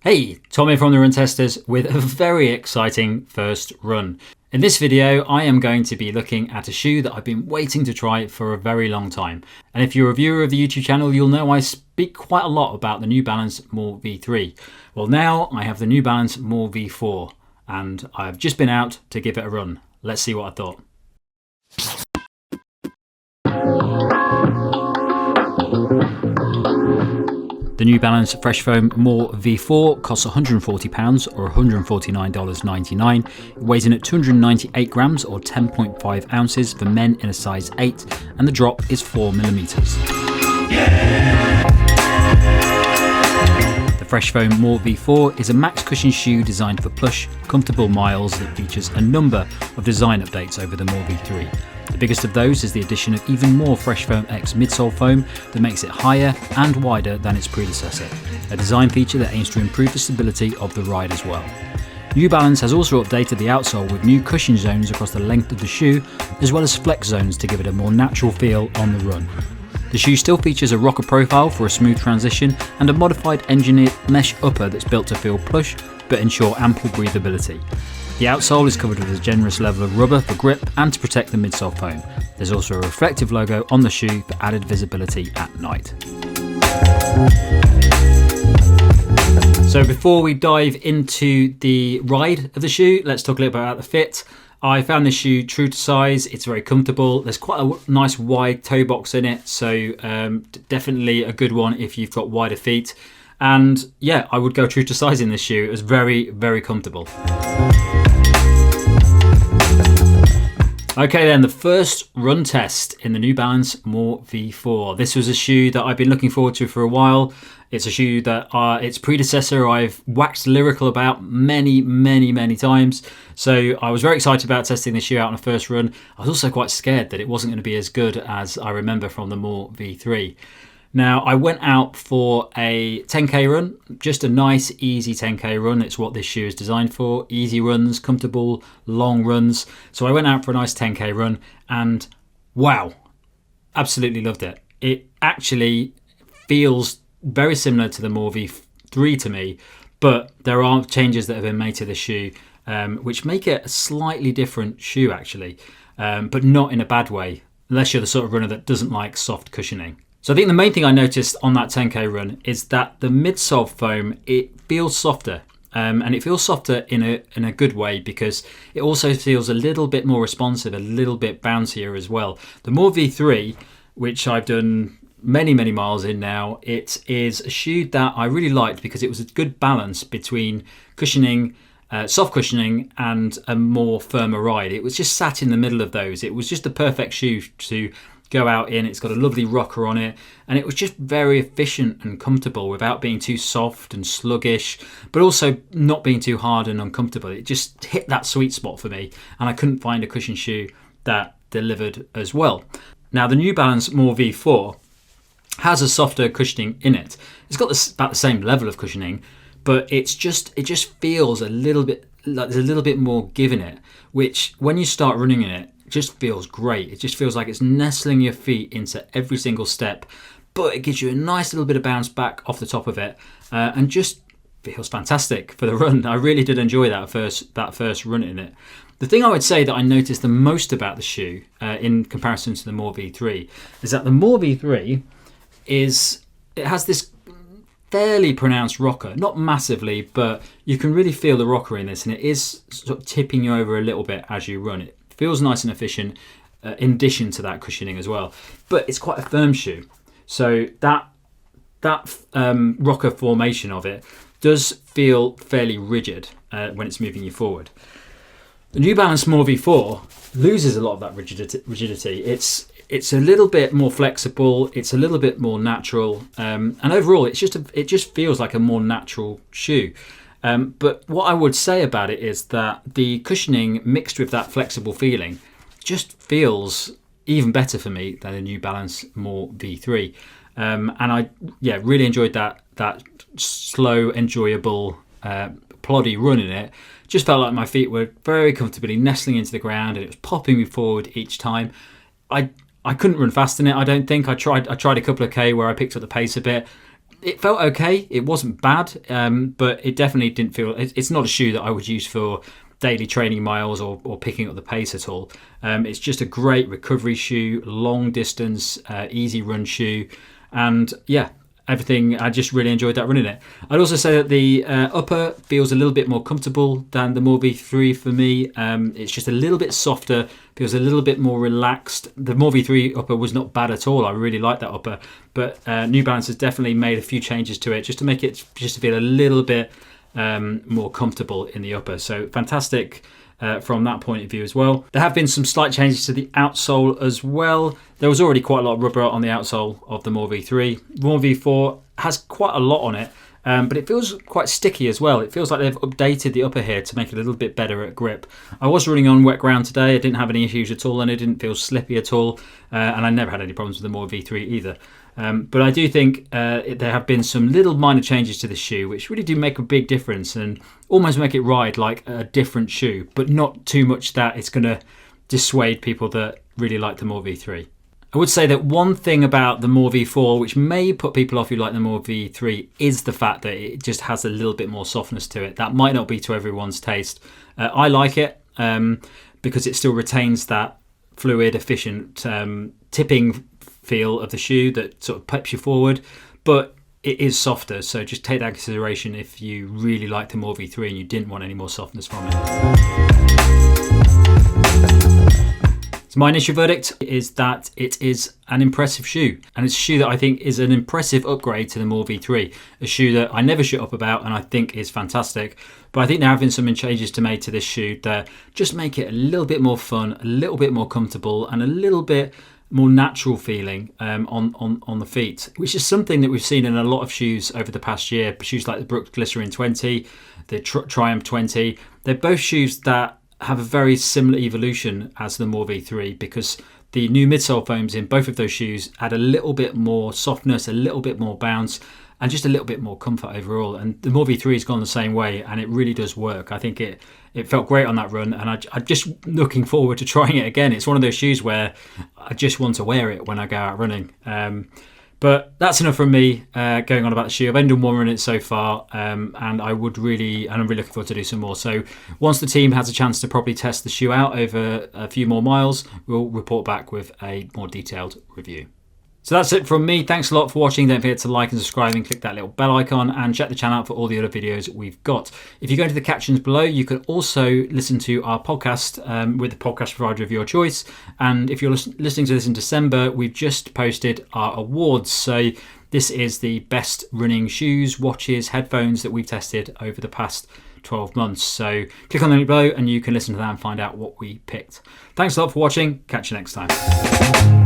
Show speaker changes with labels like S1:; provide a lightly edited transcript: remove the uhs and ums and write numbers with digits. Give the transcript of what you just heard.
S1: Hey, Tom here from the Run Testers with a very exciting first run. In this video, I am going to be looking at a shoe that I've been waiting to try for a very long time. And if you're a viewer of the YouTube channel, you'll know I speak quite a lot about the New Balance More V3. Well, now I have the New Balance More V4 and I've just been out to give it a run. Let's see what I thought. The New Balance Fresh Foam More V4 costs £140 or $149.99. It weighs in at 298 grams or 10.5 ounces for men in a size 8, and the drop is 4mm. The Fresh Foam More V4 is a max cushion shoe designed for plush, comfortable miles that features a number of design updates over the More V3. The biggest of those is the addition of even more Fresh Foam X midsole foam that makes it higher and wider than its predecessor, a design feature that aims to improve the stability of the ride as well. New Balance has also updated the outsole with new cushion zones across the length of the shoe, as well as flex zones to give it a more natural feel on the run. The shoe still features a rocker profile for a smooth transition and a modified engineered mesh upper that's built to feel plush but ensure ample breathability. The outsole is covered with a generous level of rubber for grip and to protect the midsole foam. There's also a reflective logo on the shoe for added visibility at night. So before we dive into the ride of the shoe, let's talk a little bit about the fit. I found this shoe true to size. It's very comfortable. There's quite a nice wide toe box in it, so definitely a good one if you've got wider feet. And yeah, I would go true to size in this shoe. It was very, very comfortable. Okay then, the first run test in the New Balance More V4. This was a shoe that I've been looking forward to for a while. It's a shoe that its predecessor I've waxed lyrical about many times. So I was very excited about testing this shoe out on a first run. I was also quite scared that it wasn't going to be as good as I remember from the More V3. Now, I went out for a 10k run, just a nice, easy 10k run. It's what this shoe is designed for. Easy runs, comfortable, long runs. So I went out for a nice 10k run and wow, absolutely loved it. It actually feels very similar to the More V3 to me, but there are changes that have been made to the shoe which make it a slightly different shoe actually, but not in a bad way, unless you're the sort of runner that doesn't like soft cushioning. So I think the main thing I noticed on that 10k run is that the midsole foam, it feels softer. And it feels softer in a good way because it also feels a little bit more responsive, a little bit bouncier as well. The More V3, which I've done many miles in now, it is a shoe that I really liked because it was a good balance between cushioning, soft cushioning and a more firmer ride. It was just sat in the middle of those. It was just the perfect shoe to go out in. It's got a lovely rocker on it and it was just very efficient and comfortable without being too soft and sluggish, but also not being too hard and uncomfortable. It just hit that sweet spot for me and I couldn't find a cushion shoe that delivered as well. Now the New Balance More V4 has a softer cushioning in it. It's got about the same level of cushioning, but it just feels a little bit like there's a little bit more give in it, which when you start running in it, just feels great. It just feels like it's nestling your feet into every single step, but it gives you a nice little bit of bounce back off the top of it, and just feels fantastic for the run. I really did enjoy that first run in it. The thing I would say that I noticed the most about the shoe in comparison to the More V3 is that the More V3 it has this fairly pronounced rocker, not massively, but you can really feel the rocker in this, and it is sort of tipping you over a little bit as you run. It feels nice and efficient in addition to that cushioning as well, but it's quite a firm shoe, so that rocker formation of it does feel fairly rigid when it's moving you forward. The New Balance More V4 loses a lot of that rigidity. It's a little bit more flexible, it's a little bit more natural, and overall it just feels like a more natural shoe. But what I would say about it is that the cushioning mixed with that flexible feeling just feels even better for me than the New Balance More V3. And I really enjoyed that slow, enjoyable, ploddy run in it. Just felt like my feet were very comfortably nestling into the ground and it was popping me forward each time. I couldn't run fast in it, I don't think. I tried a couple of K where I picked up the pace a bit. it felt okay. It wasn't bad, but it definitely didn't feel... It's not a shoe that I would use for daily training miles or picking up the pace at all. It's just a great recovery shoe, long distance, easy run shoe. And yeah, everything, I just really enjoyed that running it. I'd also say that the upper feels a little bit more comfortable than the More V3 for me. It's just a little bit softer, feels a little bit more relaxed. The More V3 upper was not bad at all. I really like that upper, but New Balance has definitely made a few changes to it just to make it just to feel a little bit more comfortable in the upper. So fantastic from that point of view as well. There have been some slight changes to the outsole as well. There was already quite a lot of rubber on the outsole of the More V3. More V4 has quite a lot on it, but it feels quite sticky as well. It feels like they've updated the upper here to make it a little bit better at grip. I was running on wet ground today. I didn't have any issues at all, and it didn't feel slippy at all, and I never had any problems with the More V3 either. But I do think there have been some little minor changes to the shoe which really do make a big difference and almost make it ride like a different shoe, but not too much that it's going to dissuade people that really like the More V3. I would say that one thing about the More V4 which may put people off who like the More V3 is the fact that it just has a little bit more softness to it. That might not be to everyone's taste. I like it because it still retains that fluid, efficient tipping feel of the shoe that sort of peps you forward, but it is softer, so just take that into consideration if you really like the More V3 and you didn't want any more softness from it. So my initial verdict is that it is an impressive shoe, and it's a shoe that I think is an impressive upgrade to the More V3, a shoe that I never shut up about and I think is fantastic. But I think there have been some changes to made to this shoe that just make it a little bit more fun, a little bit more comfortable, and a little bit more natural feeling on the feet, which is something that we've seen in a lot of shoes over the past year. Shoes like the Brooks Glycerin 20, the Triumph 20, they're both shoes that have a very similar evolution as the More V3 because the new midsole foams in both of those shoes add a little bit more softness, a little bit more bounce, and just a little bit more comfort overall. And the More V3 has gone the same way, and it really does work. I think it felt great on that run, and I'm just looking forward to trying it again. It's one of those shoes where I just want to wear it when I go out running. But that's enough from me going on about the shoe. I've only done one run in it so far, and I'm really looking forward to do some more. So once the team has a chance to properly test the shoe out over a few more miles, we'll report back with a more detailed review. So that's it from me. Thanks a lot for watching. Don't forget to like and subscribe and click that little bell icon and check the channel out for all the other videos we've got. If you go into the captions below, you can also listen to our podcast with the podcast provider of your choice. And if you're listening to this in December, we've just posted our awards. So this is the best running shoes, watches, headphones that we've tested over the past 12 months. So click on the link below and you can listen to that and find out what we picked. Thanks a lot for watching. Catch you next time.